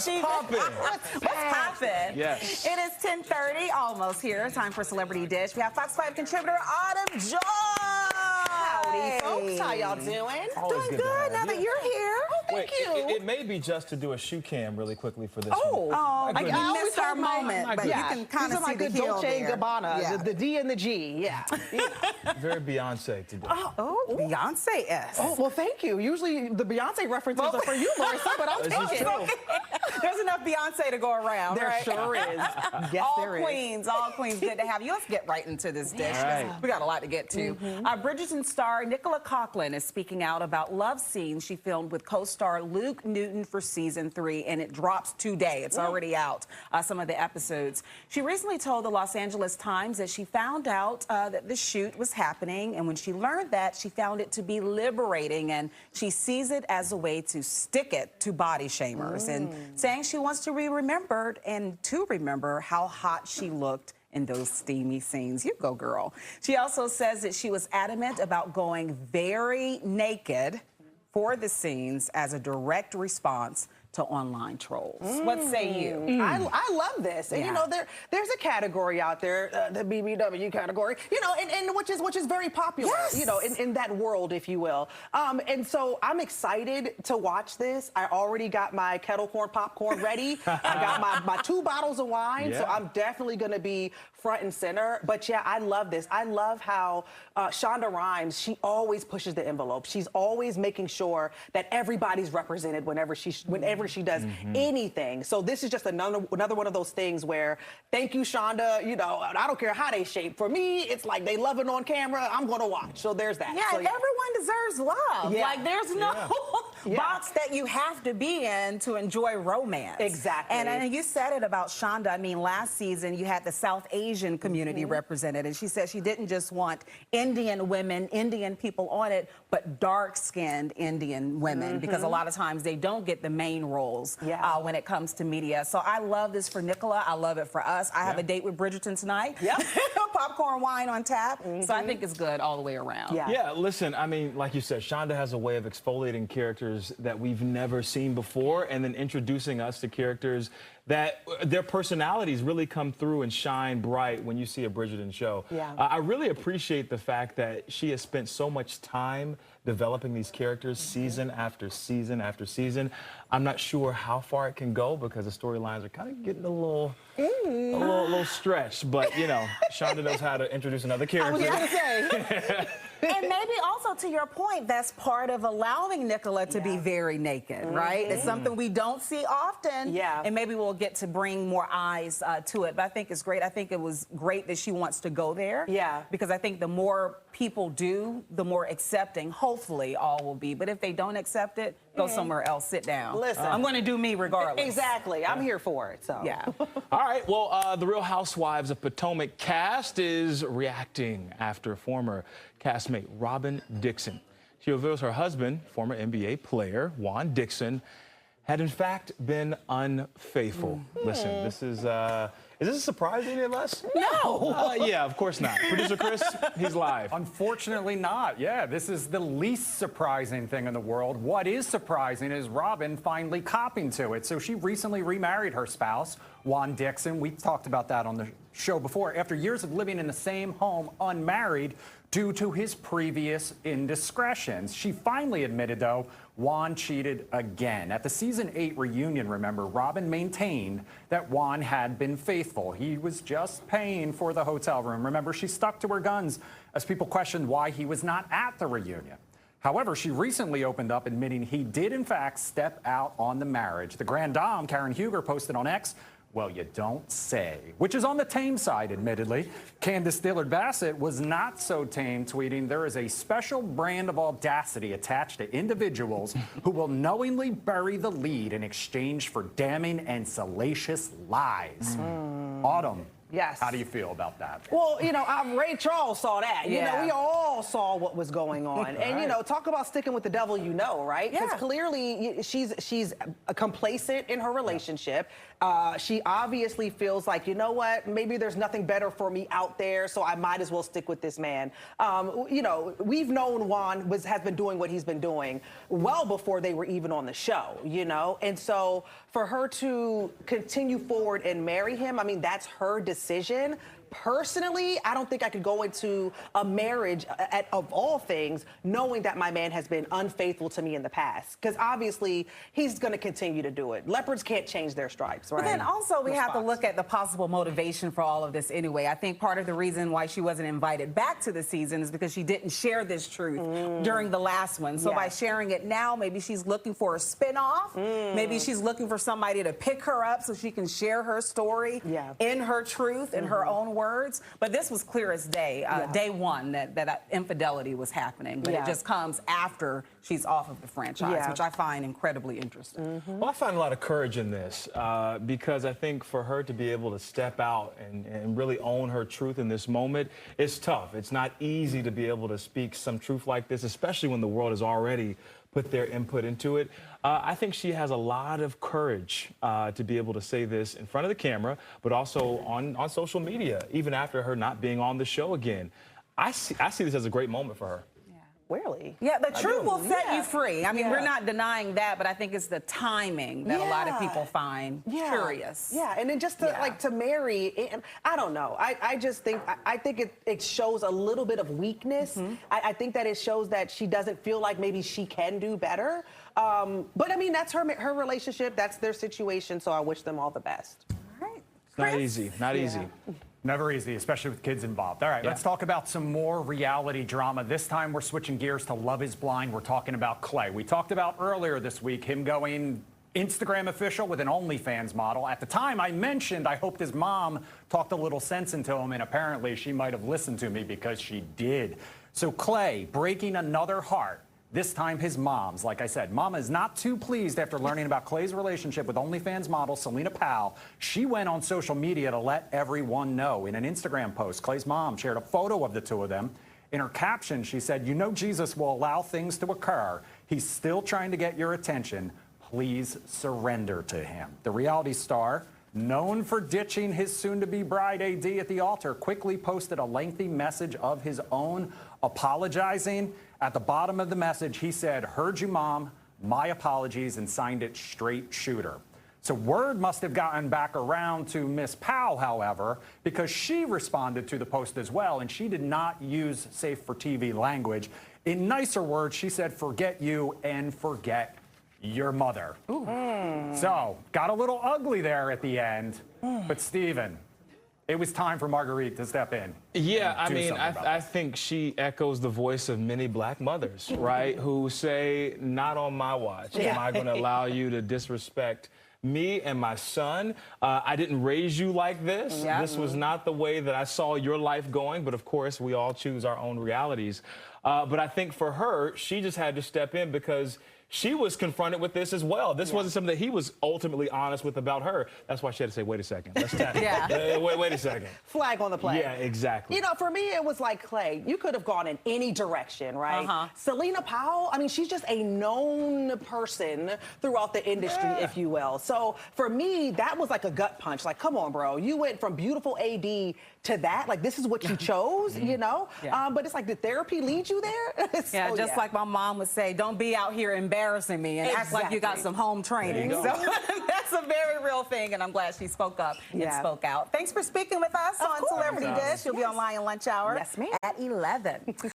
What's poppin'? What's poppin'? Yes. It is 10:30, almost here. Time for Celebrity Dish. We have Fox 5 contributor Autumn Joy. Howdy, folks. How y'all doing? Always Doing good now that you're here. Oh, thank you. It may be just to do a shoe cam really quickly for this Oh, one. Oh, My we goodness. missed our moment, but you can kind These of are see like the the heel Dolce there. and Gabbana, Yeah. the D and the G, yeah. Very Beyonce today. Oh, Beyonce-esque. Oh, well, thank you. Usually the Beyonce references are for you, Larissa, but I'll This take is it. true. There's enough Beyonce to go around, There right? sure is. Yes, all there is. queens, all queens. Good to have you. Let's get right into this dish. All right. We got a lot to get to. Bridgerton star Nicola Coughlan is speaking out about love scenes she filmed with co-star Luke Newton for season 3, and it drops today. It's already out, some of the episodes. She recently told the Los Angeles Times that she found out that the shoot was happening, and when she learned that, she found it to be liberating, and she sees it as a way to stick it to body shamers, and saying she wants to be remembered and to remember how hot she looked in those steamy scenes. You go, girl. She also says that she was adamant about going very naked for the scenes as a direct response to online trolls. What say you? I love this, and Yeah. you know there's a category out there, the BBW category, you know, and which is very popular, Yes. you know, in that world, if you will. And so I'm excited to watch this. I already got my kettle corn popcorn ready. I got my 2 bottles of wine, so Yeah. I'm definitely going to be front and center. But yeah, I love this. I love how Shonda Rhimes, she always pushes the envelope. She's always making sure that everybody's represented whenever she does anything. So this is just another one of those things where, thank you, Shonda. You know, I don't care how they shape. For me, it's like they love it on camera. I'm gonna watch. So there's that. Yeah, So, and everyone deserves love. Yeah. Like, there's no Yeah. box that you have to be in to enjoy romance. Exactly. And you said it about Shonda. I mean, last season you had the South Asian community represented, and she said she didn't just want Indian women, Indian people on it, but dark-skinned Indian women, because a lot of times they don't get the main roles when it comes to media. So I love this for Nicola. I love it for us. I have a date with Bridgerton tonight. Yep. Popcorn wine on tap. So I think it's good all the way around. Yeah. Yeah, listen, I mean, like you said, Shonda has a way of exfoliating characters that we've never seen before, and then introducing us to characters that their personalities really come through and shine bright when you see a Bridgerton show. Yeah. I really appreciate the fact that she has spent so much time developing these characters season after season after season. I'm not sure how far it can go because the storylines are kind of getting a little stretched, but you know, Shonda knows how to introduce another character. I was gonna say. And maybe also to your point, that's part of allowing Nicola to be very naked, right? It's something we don't see often. Yeah. And maybe we'll get to bring more eyes to it. But I think it's great. I think it was great that she wants to go there. Yeah. Because I think the more people do, the more accepting, hopefully, all will be. But if they don't accept it, go somewhere else, sit down. Listen. I'm going to do me regardless. Exactly. I'm here for it. So Yeah. All right, well, the Real Housewives of Potomac cast is reacting after former castmate Robyn Dixon. She reveals her husband, former NBA player Juan Dixon, had in fact been unfaithful. Listen, this is this a surprise to any of us? No. Yeah, of course not. Producer Chris, he's live. Unfortunately not. Yeah, this is the least surprising thing in the world. What is surprising is Robyn finally copping to it. So she recently remarried her spouse, Juan Dixon. We talked about that on the show before. After years of living in the same home unmarried due to his previous indiscretions. She finally admitted, though, Juan cheated again. At the season 8 reunion, remember, Robyn maintained that Juan had been faithful. He was just paying for the hotel room. Remember, she stuck to her guns as people questioned why he was not at the reunion. However, she recently opened up admitting he did, in fact, step out on the marriage. The Grand Dame, Karen Huger, posted on X, "Well, you don't say," which is on the tame side, admittedly. Candace Dillard-Bassett was not so tame, tweeting, "There is a special brand of audacity attached to individuals who will knowingly bury the lead in exchange for damning and salacious lies." Autumn, Yes. How do you feel about that? Well, you know, Ray Charles saw that. You know, we all saw what was going on. And, you know, talk about sticking with the devil you know, right? Because clearly she's complacent in her relationship. She obviously feels like, you know what, maybe there's nothing better for me out there, so I might as well stick with this man. You know, we've known Juan has been doing what he's been doing well before they were even on the show, you know? And so for her to continue forward and marry him, I mean, that's her decision. Personally, I don't think I could go into a marriage of all things knowing that my man has been unfaithful to me in the past. Because obviously, he's going to continue to do it. Leopards can't change their stripes, right? But then also, we have to look at the possible motivation for all of this anyway. I think part of the reason why she wasn't invited back to the season is because she didn't share this truth during the last one. So by sharing it now, maybe she's looking for a spinoff. Maybe she's looking for somebody to pick her up so she can share her story in her truth, in her own words. But this was clear as day, day one, that infidelity was happening. But it just comes after she's off of the franchise, which I find incredibly interesting. Well, I find a lot of courage in this because I think for her to be able to step out and really own her truth in this moment, it's tough. It's not easy to be able to speak some truth like this, especially when the world has already put their input into it. I think she has a lot of courage to be able to say this in front of the camera, but also on social media, even after her not being on the show again. I see this as a great moment for her. Really? Yeah, the truth will set you free. I mean, we're not denying that, but I think it's the timing that a lot of people find curious. Yeah, and then just to like to marry, I don't know. I just think it shows a little bit of weakness. I think that it shows that she doesn't feel like maybe she can do better. But I mean, that's her relationship. That's their situation. So I wish them all the best. All right. It's not easy. Not easy. Never easy, especially with kids involved. All right, let's talk about some more reality drama. This time we're switching gears to Love is Blind. We're talking about Clay. We talked about earlier this week him going Instagram official with an OnlyFans model. At the time, I mentioned I hoped his mom talked a little sense into him, and apparently she might have listened to me because she did. So Clay breaking another heart. This time his mom's. Like I said, Mama is not too pleased after learning about Clay's relationship with OnlyFans model Selena Powell. She went on social media to let everyone know. In an Instagram post, Clay's mom shared a photo of the two of them. In her caption, she said, "You know Jesus will allow things to occur. He's still trying to get your attention. Please surrender to him." The reality star, known for ditching his soon-to-be bride AD at the altar, quickly posted a lengthy message of his own apologizing. At the bottom of the message, he said, "Heard you, Mom. My apologies," and signed it Straight Shooter. So word must have gotten back around to Miss Powell, however, because she responded to the post as well, and she did not use safe for TV language. In nicer words, she said, "Forget you and forget your mother." So got a little ugly there at the end. But Stephen, it was time for Marguerite to step in. Yeah, I mean, I think she echoes the voice of many black mothers, right, who say, not on my watch am I going to allow you to disrespect me and my son. I didn't raise you like this. This was not the way that I saw your life going, but of course, we all choose our own realities. But I think for her, she just had to step in because she was confronted with this as well. This wasn't something that he was ultimately honest with about her. That's why she had to say, wait a second, let's tap wait a second. Flag on the play. Yeah, exactly. You know, for me, it was like, Clay, you could have gone in any direction, right? Selena Powell, I mean, she's just a known person throughout the industry, if you will. So for me, that was like a gut punch. Like, come on, bro. You went from beautiful AD to that. Like, this is what you chose, you know? But it's like, did therapy lead you there? Just like my mom would say, don't be out here embarrassing me and act like you got some home training. So that's a very real thing, and I'm glad she spoke up and spoke out. Thanks for speaking with us on Celebrity Dish. You'll be online in lunch hour at 11.